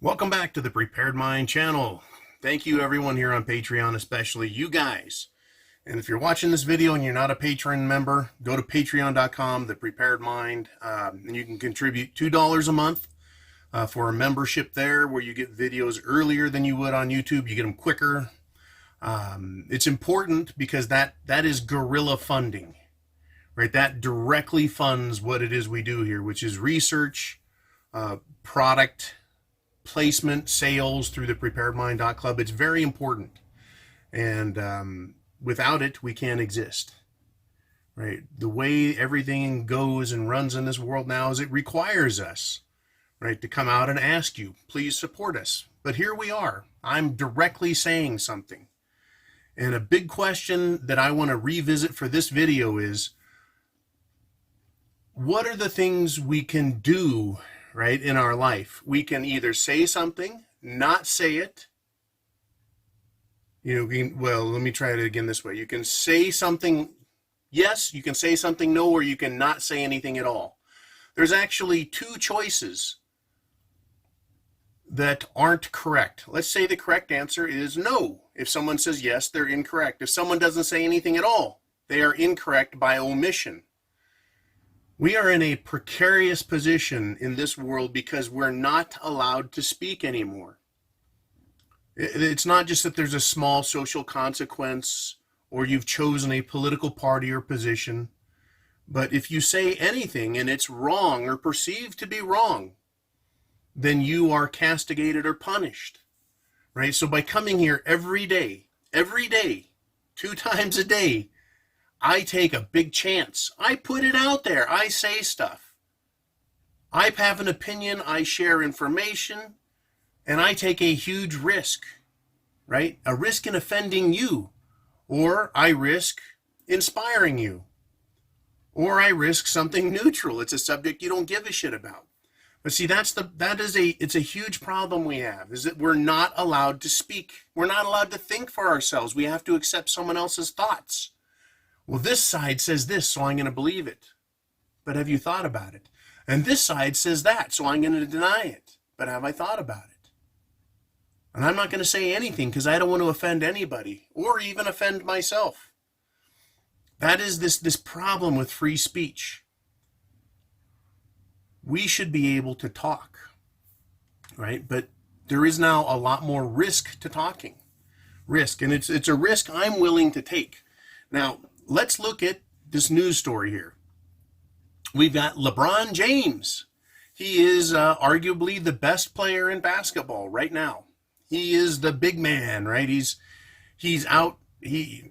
Welcome back to the Prepared Mind channel. Thank you everyone here on Patreon, especially you guys. And if you're watching this video and you're not a Patreon member, go to patreon.com, The Prepared Mind, and you can contribute $2 a month for a membership there where you get videos earlier than you would on YouTube. You get them quicker. It's important because that is guerrilla funding, right? That directly funds what it is we do here, which is research, product placement, sales through the preparedmind.club. It's very important. And without it, we can't exist, right? The way everything goes and runs in this world now is it requires us, right, to come out and ask you, please support us. But here we are. I'm directly saying something. And a big question that I want to revisit for this video is, what are the things we can do, right, in our life? We can either say something, not say it. Well, let me try it again this way. You can say something yes, you can say something no, or you can not say anything at all. There's actually two choices that aren't correct. Let's say the correct answer is no. If someone says yes, they're incorrect. If someone doesn't say anything at all, they are incorrect by omission. We are in a precarious position in this world because we're not allowed to speak anymore. It's not just that there's a small social consequence or you've chosen a political party or position, but if you say anything and it's wrong or perceived to be wrong, then you are castigated or punished, right? So by coming here every day, 2 times a day, I take a big chance. I put it out there. I say stuff. I have an opinion. I share information. And I take a huge risk, right? A risk in offending you. Or I risk inspiring you. Or I risk something neutral. It's a subject you don't give a shit about. But see, it's a huge problem we have, is that we're not allowed to speak. We're not allowed to think for ourselves. We have to accept someone else's thoughts. Well, this side says this, so I'm going to believe it. But have you thought about it? And this side says that, so I'm going to deny it. But have I thought about it? And I'm not going to say anything because I don't want to offend anybody or even offend myself. That is this problem with free speech. We should be able to talk, right? But there is now a lot more risk to talking. Risk, and it's a risk I'm willing to take. Now, let's look at this news story here. We've got LeBron James. He is arguably the best player in basketball right now. He is the big man, right? He's out. He's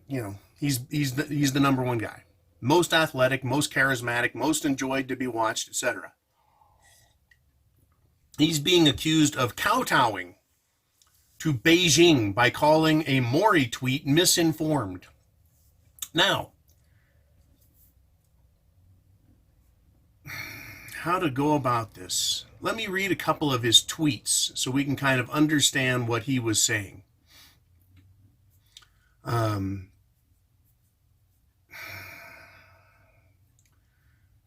the number one guy. Most athletic, most charismatic, most enjoyed to be watched, etc. He's being accused of kowtowing to Beijing by calling a Maury tweet misinformed. Now, how to go about this? Let me read a couple of his tweets so we can kind of understand what he was saying.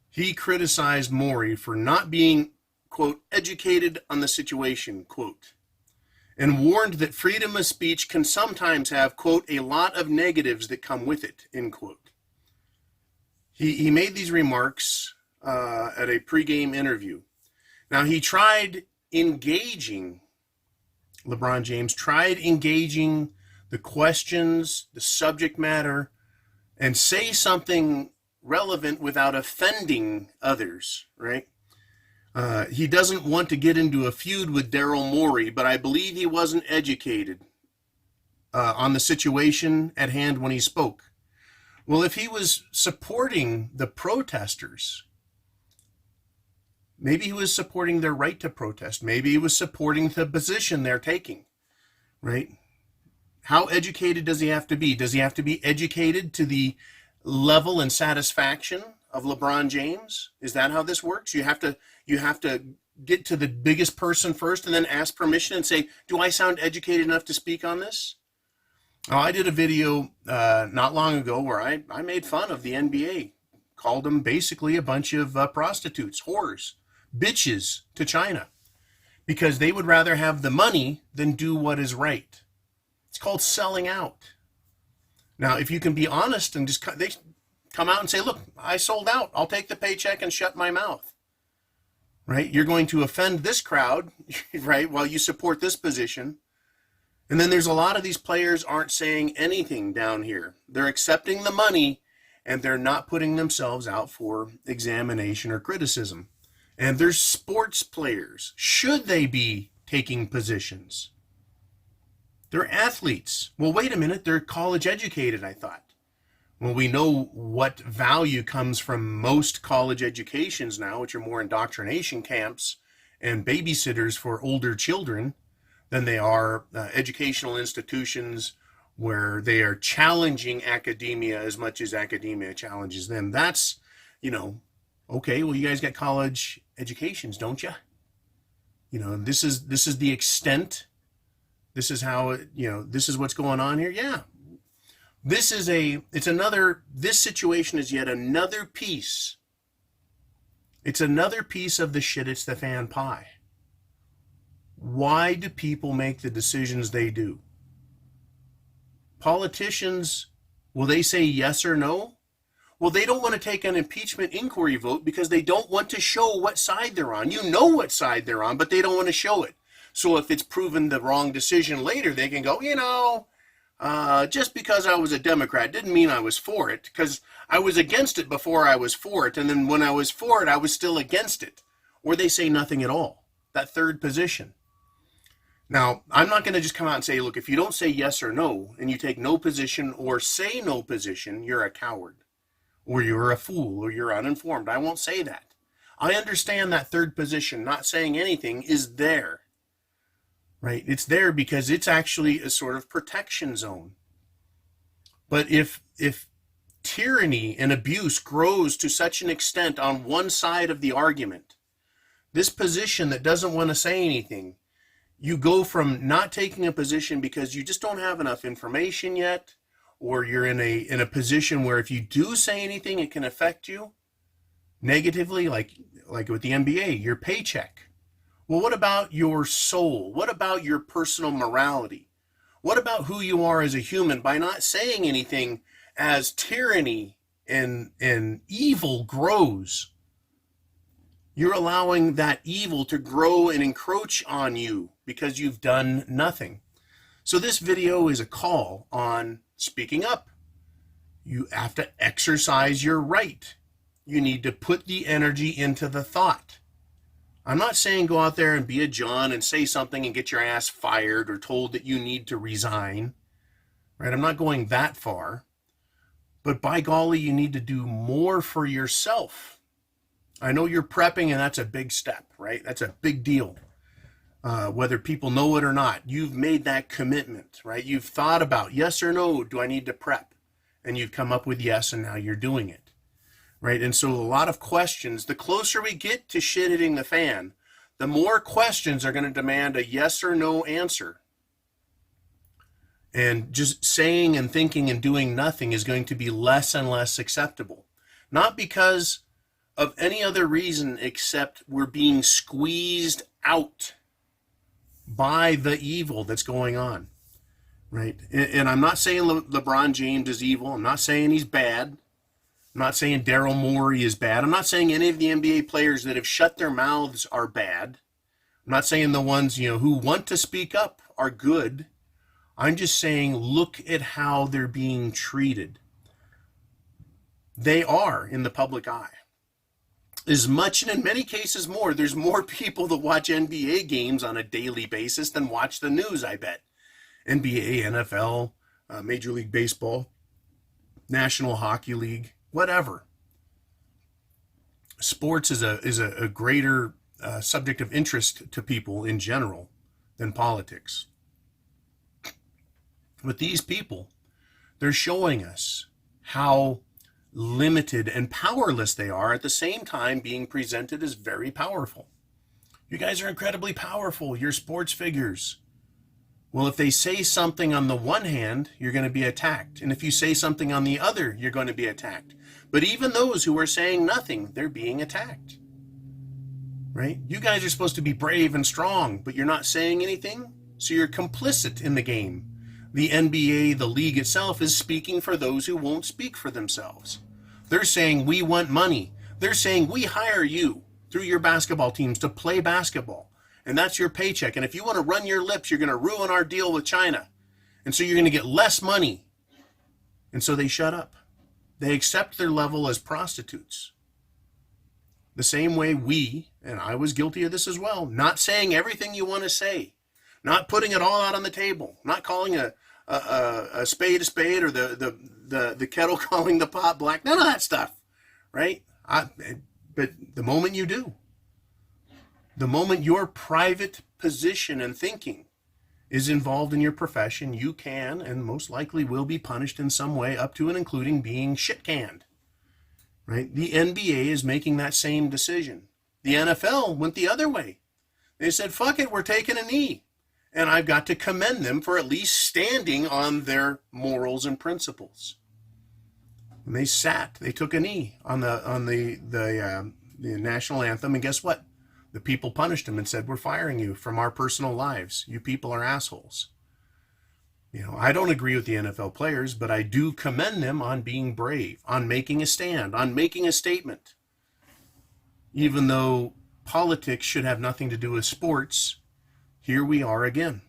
He criticized Maury for not being, quote, educated on the situation, quote, and warned that freedom of speech can sometimes have, quote, a lot of negatives that come with it, end quote. He made these remarks at a pregame interview. Now, he tried engaging, LeBron James tried engaging the questions, the subject matter, and say something relevant without offending others, right? He doesn't want to get into a feud with Daryl Morey, but I believe he wasn't educated on the situation at hand when he spoke. Well, if he was supporting the protesters, maybe he was supporting their right to protest. Maybe he was supporting the position they're taking, right? How educated does he have to be? Does he have to be educated to the level and satisfaction of LeBron James? Is that how this works? You have to get to the biggest person first and then ask permission and say, do I sound educated enough to speak on this? Oh, I did a video not long ago where I made fun of the NBA, called them basically a bunch of prostitutes, whores, bitches to China. because they would rather have the money than do what is right. It's called selling out. Now, if you can be honest and they come out and say, look, I sold out. I'll take the paycheck and shut my mouth. Right? You're going to offend this crowd, right, while you support this position. And then there's a lot of these players aren't saying anything down here. They're accepting the money and they're not putting themselves out for examination or criticism. And there's sports players. Should they be taking positions? They're athletes. Well, wait a minute. They're college educated, I thought. Well, we know what value comes from most college educations now, which are more indoctrination camps and babysitters for older children than they are educational institutions where they are challenging academia as much as academia challenges them. That's, okay, well, you guys got college educations, don't you? This is the extent. This is how, this is what's going on here. Yeah. This situation is yet another piece. It's another piece of the shit it's the fan pie. Why do people make the decisions they do? Politicians, will they say yes or no? Well, they don't want to take an impeachment inquiry vote because they don't want to show what side they're on. You know what side they're on, but they don't want to show it. So if it's proven the wrong decision later, they can go, just because I was a Democrat didn't mean I was for it, because I was against it before I was for it. And then when I was for it, I was still against it. Or they say nothing at all. That third position. Now, I'm not going to just come out and say, look, if you don't say yes or no, and you take no position or say no position, you're a coward, or you're a fool, or you're uninformed. I won't say that. I understand that third position, not saying anything, is there. Right? It's there because it's actually a sort of protection zone. But if tyranny and abuse grows to such an extent on one side of the argument, this position that doesn't want to say anything, you go from not taking a position because you just don't have enough information yet, or you're in a position where if you do say anything, it can affect you negatively, like with the NBA, your paycheck. Well, what about your soul? What about your personal morality? What about who you are as a human? By not saying anything, as tyranny and evil grows, you're allowing that evil to grow and encroach on you because you've done nothing. So this video is a call on speaking up. You have to exercise your right. You need to put the energy into the thought. I'm not saying go out there and be a John and say something and get your ass fired or told that you need to resign. Right? I'm not going that far. But by golly, you need to do more for yourself. I know you're prepping, and that's a big step, right? That's a big deal. Whether people know it or not, you've made that commitment, right? You've thought about yes or no, do I need to prep? And you've come up with yes, and now you're doing it, right? And so a lot of questions, the closer we get to shit hitting the fan, the more questions are going to demand a yes or no answer. And just saying and thinking and doing nothing is going to be less and less acceptable. Not because of any other reason except we're being squeezed out by the evil that's going on, right? And I'm not saying LeBron James is evil. I'm not saying he's bad. I'm not saying Daryl Morey is bad. I'm not saying any of the NBA players that have shut their mouths are bad. I'm not saying the ones, who want to speak up are good. I'm just saying look at how they're being treated. They are in the public eye. As much, and in many cases more, there's more people that watch NBA games on a daily basis than watch the news, I bet. NBA, NFL, Major League Baseball, National Hockey League, whatever. Sports is a greater subject of interest to people in general than politics. But these people, they're showing us how limited and powerless they are, at the same time being presented as very powerful. You guys are incredibly powerful. You're sports figures. Well, if they say something on the one hand, you're going to be attacked. And if you say something on the other, you're going to be attacked. But even those who are saying nothing, they're being attacked. right? You guys are supposed to be brave and strong, but you're not saying anything, so you're complicit in the game. The NBA, the league itself, is speaking for those who won't speak for themselves. They're saying, we want money. They're saying, we hire you through your basketball teams to play basketball, and that's your paycheck. And if you want to run your lips, you're going to ruin our deal with China. And so you're going to get less money. And so they shut up. They accept their level as prostitutes. The same way we, and I was guilty of this as well, not saying everything you want to say, not putting it all out on the table, not calling a spade or the kettle calling the pot black, none of that stuff, right? But the moment you do, the moment your private position and thinking is involved in your profession, you can and most likely will be punished in some way, up to and including being shit-canned, right? The NBA is making that same decision. The NFL went the other way. They said, fuck it, we're taking a knee. And I've got to commend them for at least standing on their morals and principles. And they took a knee on the national anthem, and guess what? The people punished them and said, we're firing you from our personal lives. You people are assholes. You know, I don't agree with the NFL players, but I do commend them on being brave, on making a stand, on making a statement. Even though politics should have nothing to do with sports, here we are again.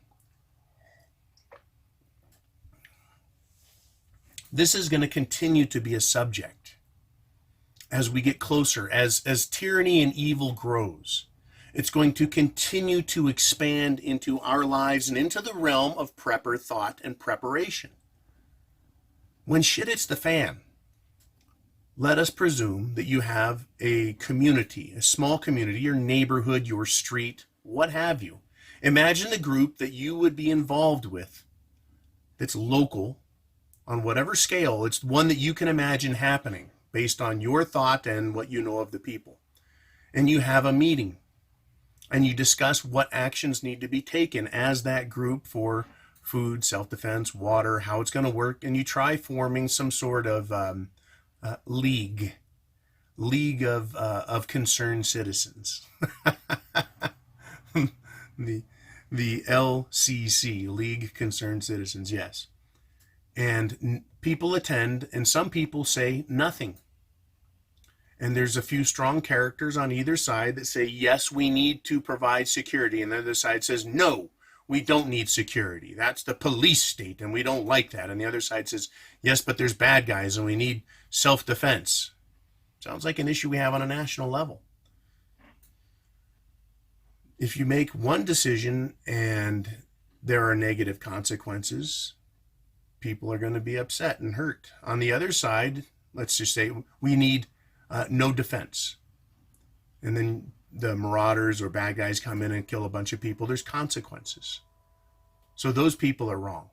This is going to continue to be a subject as we get closer, as tyranny and evil grows. It's going to continue to expand into our lives and into the realm of prepper thought and preparation. When shit hits the fan, let us presume that you have a community, a small community, your neighborhood, your street, what have you. Imagine the group that you would be involved with that's local on whatever scale. It's one that you can imagine happening based on your thought and what you know of the people. And you have a meeting and you discuss what actions need to be taken as that group for food, self-defense, water, how it's going to work. And you try forming some sort of league of concerned citizens. The LCC, League Concerned Citizens, yes. And people attend, and some people say nothing. And there's a few strong characters on either side that say, yes, we need to provide security. And the other side says, no, we don't need security. That's the police state, and we don't like that. And the other side says, yes, but there's bad guys, and we need self-defense. Sounds like an issue we have on a national level. If you make one decision and there are negative consequences, people are going to be upset and hurt. On the other side, let's just say we need no defense. And then the marauders or bad guys come in and kill a bunch of people. There's consequences. So those people are wrong.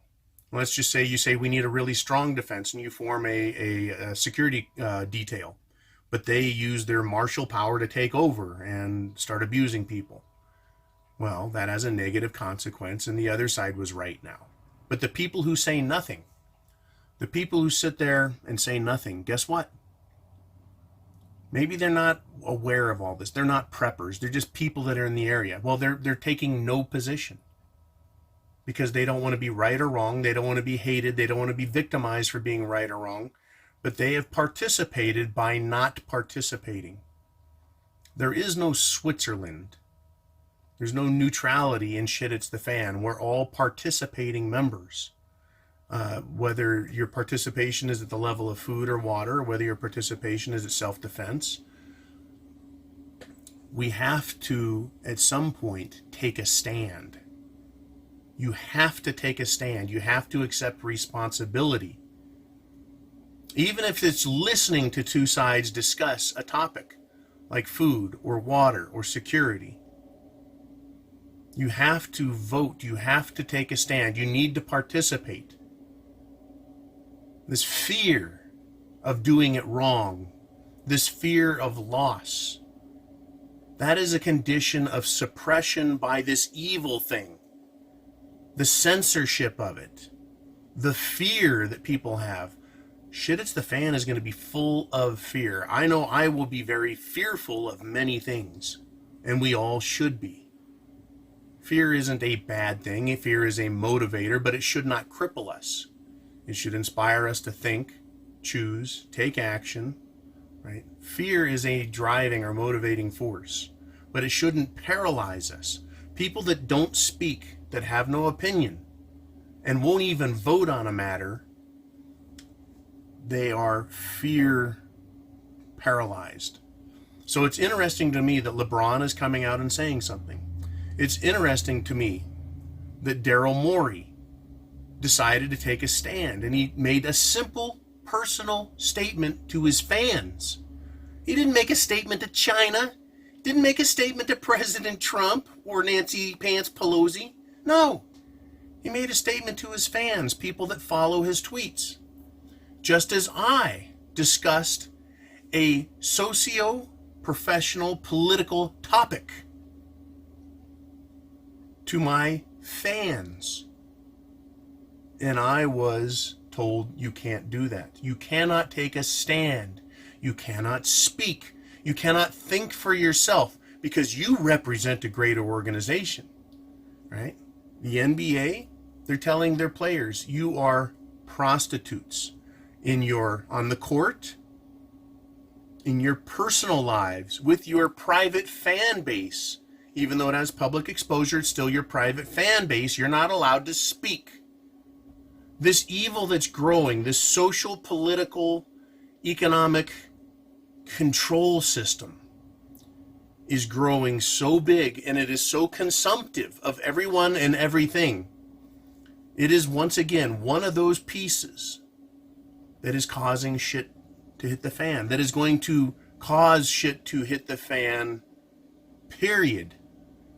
Let's just say you say we need a really strong defense and you form a security detail, but they use their martial power to take over and start abusing people. Well, that has a negative consequence, and the other side was right now. But the people who say nothing, the people who sit there and say nothing, guess what? Maybe they're not aware of all this. They're not preppers. They're just people that are in the area. Well, they're taking no position because they don't want to be right or wrong. They don't want to be hated. They don't want to be victimized for being right or wrong. But they have participated by not participating. There is no Switzerland. There's no neutrality in shit it's the fan. We're all participating members. Whether your participation is at the level of food or water, or whether your participation is at self-defense, we have to, at some point, take a stand. You have to take a stand. You have to accept responsibility. Even if it's listening to two sides discuss a topic, like food or water or security. You have to vote. You have to take a stand. You need to participate. This fear of doing it wrong, this fear of loss, that is a condition of suppression by this evil thing. The censorship of it, the fear that people have. Shit, it's the fan is going to be full of fear. I know I will be very fearful of many things. and we all should be. Fear isn't a bad thing. Fear is a motivator, but it should not cripple us. It should inspire us to think, choose, take action, right? Fear is a driving or motivating force, but it shouldn't paralyze us. People that don't speak, that have no opinion, and won't even vote on a matter, they are fear paralyzed. So it's interesting to me that LeBron is coming out and saying something. It's interesting to me that Daryl Morey decided to take a stand, and he made a simple personal statement to his fans. He didn't make a statement to China, didn't make a statement to President Trump or Nancy Pants Pelosi. No, he made a statement to his fans, people that follow his tweets. Just as I discussed a socio-professional political topic to my fans, and I was told you can't do that. You cannot take a stand. You cannot speak. You cannot think for yourself because you represent a greater organization, right? The NBA, they're telling their players, you are prostitutes on the court, in your personal lives, with your private fan base. Even though it has public exposure, it's still your private fan base. You're not allowed to speak. This evil that's growing, this social, political, economic control system is growing so big, and it is so consumptive of everyone and everything. It is once again one of those pieces that is causing shit to hit the fan, that is going to cause shit to hit the fan, period.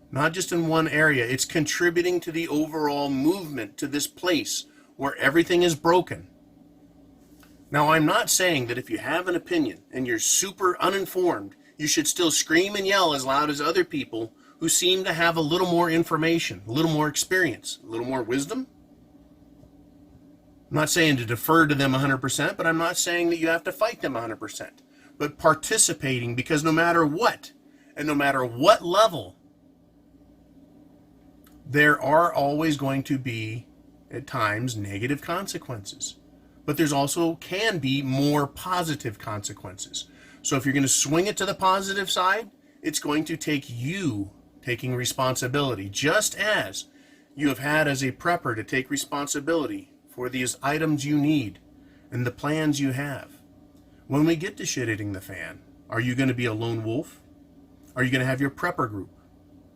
Not just in one area. It's contributing to the overall movement to this place where everything is broken. Now, I'm not saying that if you have an opinion and you're super uninformed, you should still scream and yell as loud as other people who seem to have a little more information, a little more experience, a little more wisdom. I'm not saying to defer to them 100%, but I'm not saying that you have to fight them 100%. But participating, because no matter what, and no matter what level, there are always going to be, at times, negative consequences. But there's also can be more positive consequences. So if you're going to swing it to the positive side, it's going to take you taking responsibility, just as you have had as a prepper to take responsibility for these items you need and the plans you have. When we get to shit hitting the fan, are you going to be a lone wolf? Are you going to have your prepper group?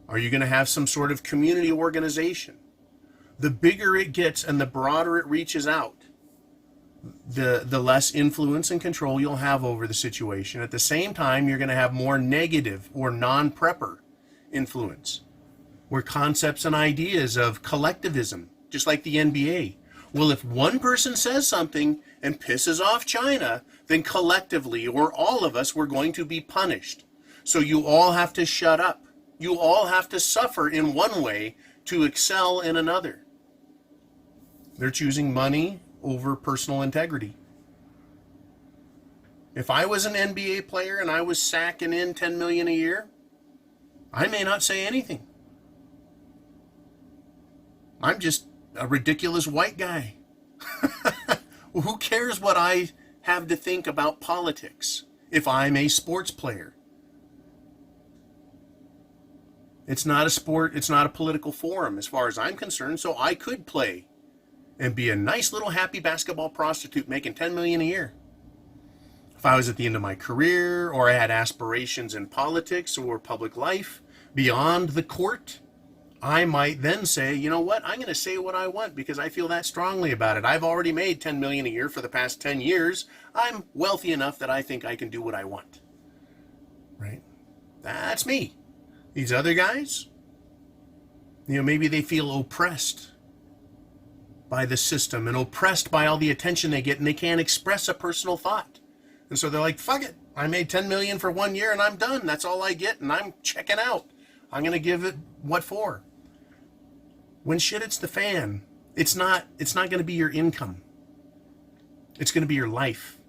Are you going to have some sort of community organization? The bigger it gets and the broader it reaches out, the less influence and control you'll have over the situation. At the same time, you're going to have more negative or non-prepper influence, where concepts and ideas of collectivism, just like the NBA. Well, if one person says something and pisses off China, then collectively, or all of us, we're going to be punished. So you all have to shut up. You all have to suffer in one way to excel in another. They're choosing money over personal integrity. If I was an NBA player and I was sacking in $10 million a year, I may not say anything. I'm just a ridiculous white guy. Well, who cares what I have to think about politics if I'm a sports player? It's not a sport, it's not a political forum as far as I'm concerned, so I could play and be a nice little happy basketball prostitute making $10 million a year. If I was at the end of my career, or I had aspirations in politics or public life beyond the court, I might then say, you know what, I'm going to say what I want because I feel that strongly about it. I've already made $10 million a year for the past 10 years. I'm wealthy enough that I think I can do what I want. Right? That's me. These other guys, maybe they feel oppressed by the system and oppressed by all the attention they get, and they can't express a personal thought. And so they're like, fuck it. I made $10 million for 1 year and I'm done. That's all I get and I'm checking out. I'm going to give it what for? When shit hits the fan, it's not going to be your income. It's going to be your life.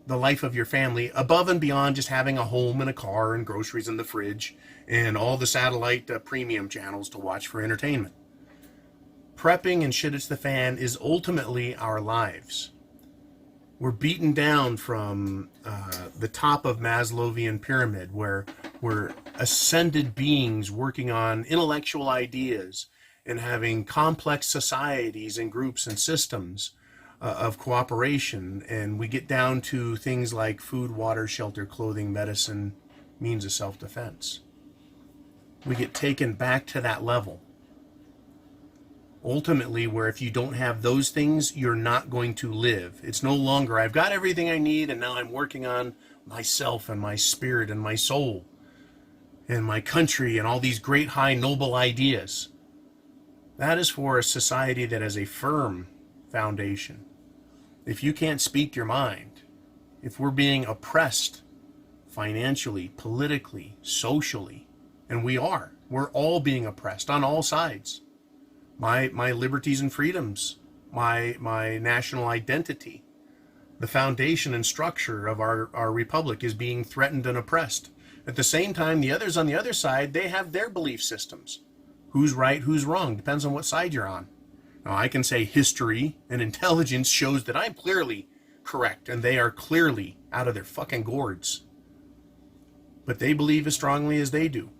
the life of your family above and beyond just having a home and a car and groceries in the fridge and all the satellite premium channels to watch for entertainment. Prepping and shit it's the fan is ultimately our lives. We're beaten down from the top of Maslowian pyramid, where we're ascended beings working on intellectual ideas and having complex societies and groups and systems of cooperation. And we get down to things like food, water, shelter, clothing, medicine, means of self-defense. We get taken back to that level. Ultimately, where if you don't have those things, you're not going to live. It's no longer, I've got everything I need and now I'm working on myself and my spirit and my soul and my country and all these great, high, noble ideas. That is for a society that has a firm foundation. If you can't speak your mind, if we're being oppressed financially, politically, socially, and we're all being oppressed on all sides. My liberties and freedoms, my national identity, the foundation and structure of our republic is being threatened and oppressed. At the same time, the others on the other side, they have their belief systems. Who's right, who's wrong, depends on what side you're on. Now, I can say history and intelligence shows that I'm clearly correct, and they are clearly out of their fucking gourds. But they believe as strongly as they do.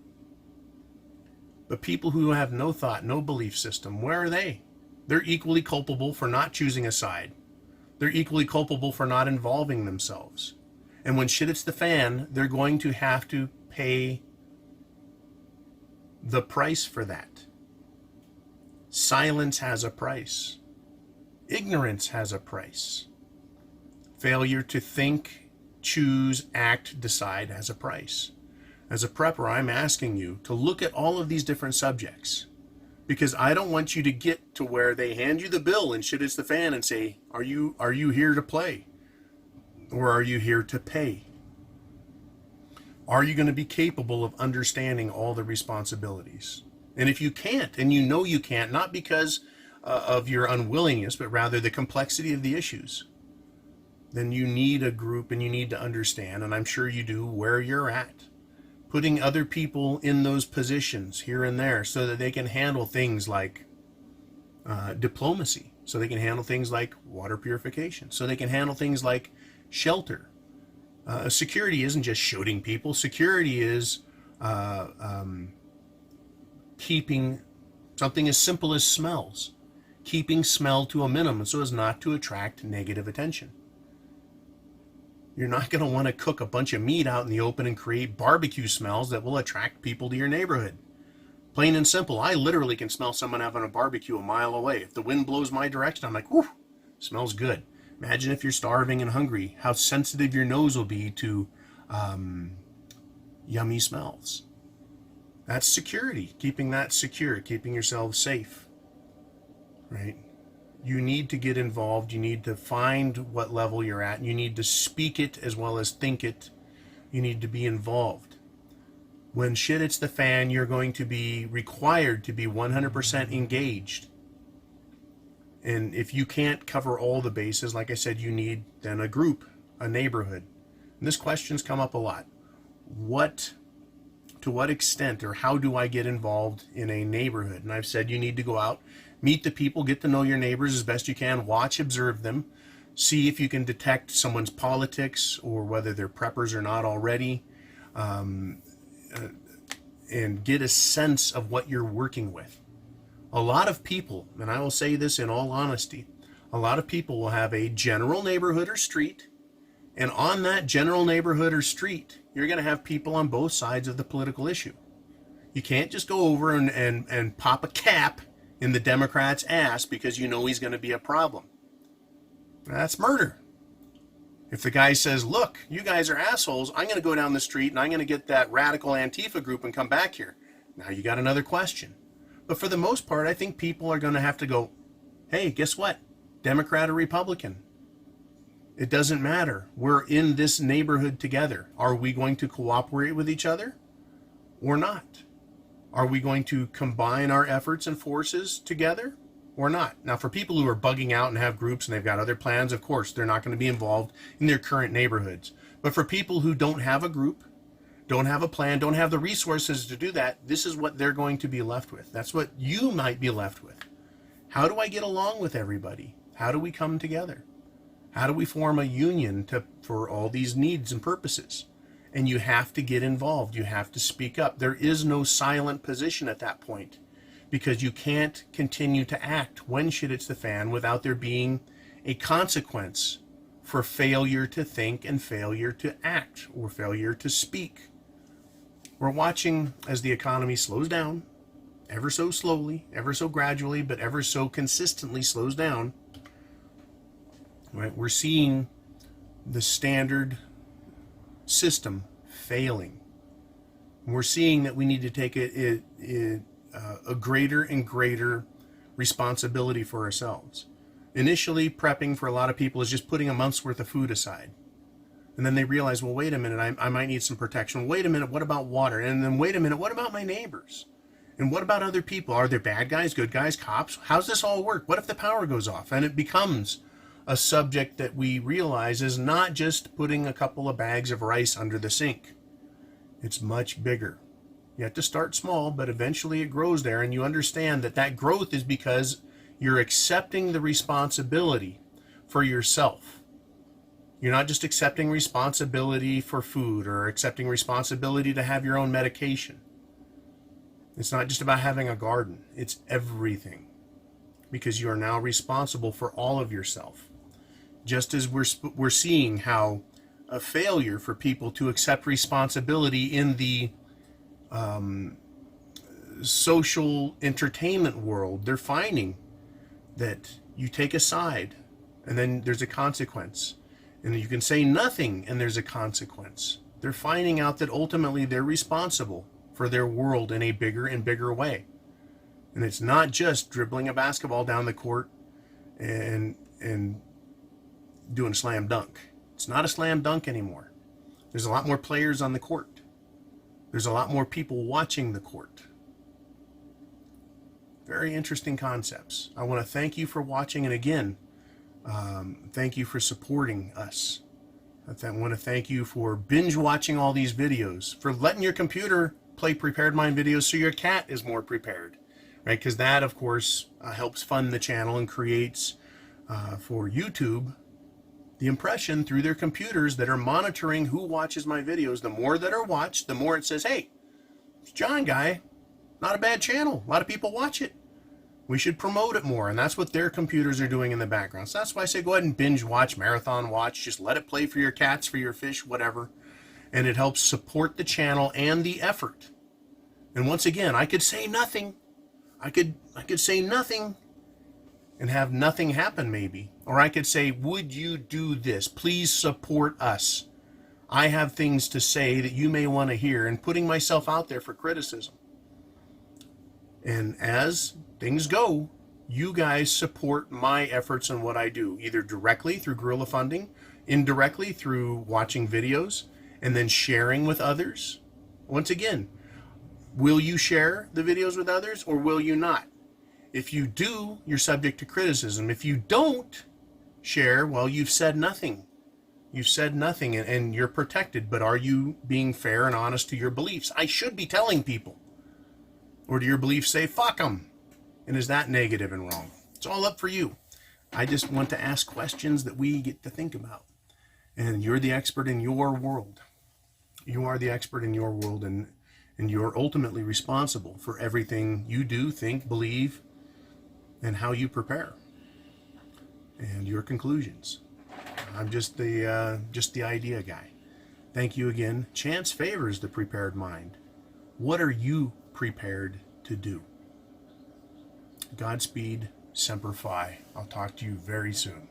But people who have no thought, no belief system, where are they? They're equally culpable for not choosing a side. They're equally culpable for not involving themselves. And when shit hits the fan, they're going to have to pay the price for that. Silence has a price. Ignorance has a price. Failure to think, choose, act, decide has a price. As a prepper, I'm asking you to look at all of these different subjects, because I don't want you to get to where they hand you the bill and shit hits the fan and say, are you here to play? Or are you here to pay? Are you going to be capable of understanding all the responsibilities? And if you can't, and you know you can't, not because of your unwillingness, but rather the complexity of the issues, then you need a group and you need to understand, and I'm sure you do, where you're at. Putting other people in those positions here and there so that they can handle things like diplomacy, so they can handle things like water purification, so they can handle things like shelter. Security isn't just shooting people. Security is keeping something as simple as smells, keeping smell to a minimum so as not to attract negative attention. You're not going to want to cook a bunch of meat out in the open and create barbecue smells that will attract people to your neighborhood. Plain and simple. I literally can smell someone having a barbecue a mile away. If the wind blows my direction, I'm like, whew, smells good. Imagine if you're starving and hungry, how sensitive your nose will be to yummy smells. That's security, keeping that secure, keeping yourself safe, right? You need to get involved. You need to find what level you're at. You need to speak it as well as think it. You need to be involved. When shit hits the fan, you're going to be required to be 100% engaged. And if you can't cover all the bases, like I said, you need then a group, a neighborhood. And this question's come up a lot. To what extent or how do I get involved in a neighborhood? And I've said you need to go out, meet the people, get to know your neighbors as best you can, watch, observe them, see if you can detect someone's politics or whether they're preppers or not already, and get a sense of what you're working with. A lot of people, and I will say this in all honesty, a lot of people will have a general neighborhood or street, and on that general neighborhood or street, you're going to have people on both sides of the political issue. You can't just go over and pop a cap in the Democrat's ass because you know he's going to be a problem. That's murder. If the guy says, look, you guys are assholes, I'm going to go down the street and I'm going to get that radical Antifa group and come back here. Now you got another question. But for the most part, I think people are going to have to go, hey, guess what? Democrat or Republican? It doesn't matter. We're in this neighborhood together. Are we going to cooperate with each other or not? Are we going to combine our efforts and forces together or not. Now, for people who are bugging out and have groups and they've got other plans, of course, they're not going to be involved in their current neighborhoods. But for people who don't have a group, don't have a plan, don't have the resources to do that, this is what they're going to be left with. That's what you might be left with. How do I get along with everybody? How do we come together? How do we form a union for all these needs and purposes? And you have to get involved. You have to speak up. There is no silent position at that point, because you can't continue to act when shit hits the fan without there being a consequence for failure to think and failure to act or failure to speak. We're watching as the economy slows down, ever so slowly, ever so gradually, but ever so consistently slows down. Right? We're seeing the standard system failing. We're seeing that we need to take a greater and greater responsibility for ourselves. Initially, prepping for a lot of people is just putting a month's worth of food aside. And then they realize, well, wait a minute, I might need some protection. Wait a minute, what about water? And then wait a minute, what about my neighbors? And what about other people? Are there bad guys, good guys, cops? How's this all work? What if the power goes off? And it becomes a subject that we realize is not just putting a couple of bags of rice under the sink. It's much bigger. You have to start small, but eventually it grows there, and you understand that that growth is because you're accepting the responsibility for yourself. You're not just accepting responsibility for food or accepting responsibility to have your own medication. It's not just about having a garden. It's everything, because you are now responsible for all of yourself. Just as we're seeing how a failure for people to accept responsibility in the social entertainment world, they're finding that you take a side and then there's a consequence, and you can say nothing and there's a consequence. They're finding out that ultimately they're responsible for their world in a bigger and bigger way. And it's not just dribbling a basketball down the court and doing a slam dunk. It's not a slam dunk anymore. There's a lot more players on the court. There's a lot more people watching the court. Very interesting concepts. I want to thank you for watching, and again, thank you for supporting us. I want to thank you for binge watching all these videos, for letting your computer play Prepared Mind videos so your cat is more prepared, right? Because that, of course, helps fund the channel and creates for YouTube the impression through their computers that are monitoring who watches my videos. The more that are watched, the more it says, hey, it's John guy, not a bad channel. A lot of people watch it. We should promote it more. And that's what their computers are doing in the background. So that's why I say go ahead and binge watch, marathon watch. Just let it play for your cats, for your fish, whatever. And it helps support the channel and the effort. And once again, I could say nothing. I could say nothing and have nothing happen maybe. Or I could say, would you do this? Please support us. I have things to say that you may want to hear, and putting myself out there for criticism. And as things go, you guys support my efforts and what I do, either directly through guerrilla funding, indirectly through watching videos, and then sharing with others. Once again, will you share the videos with others or will you not? If you do, you're subject to criticism. If you don't share, well, you've said nothing. You've said nothing and you're protected, but are you being fair and honest to your beliefs? I should be telling people. Or do your beliefs say, fuck them? And is that negative and wrong? It's all up for you. I just want to ask questions that we get to think about. And you're the expert in your world. You are the expert in your world, and you're ultimately responsible for everything you do, think, believe, and how you prepare. And your conclusions. I'm just the idea guy. Thank you again. Chance favors the prepared mind. What are you prepared to do? Godspeed, Semper Fi. I'll talk to you very soon.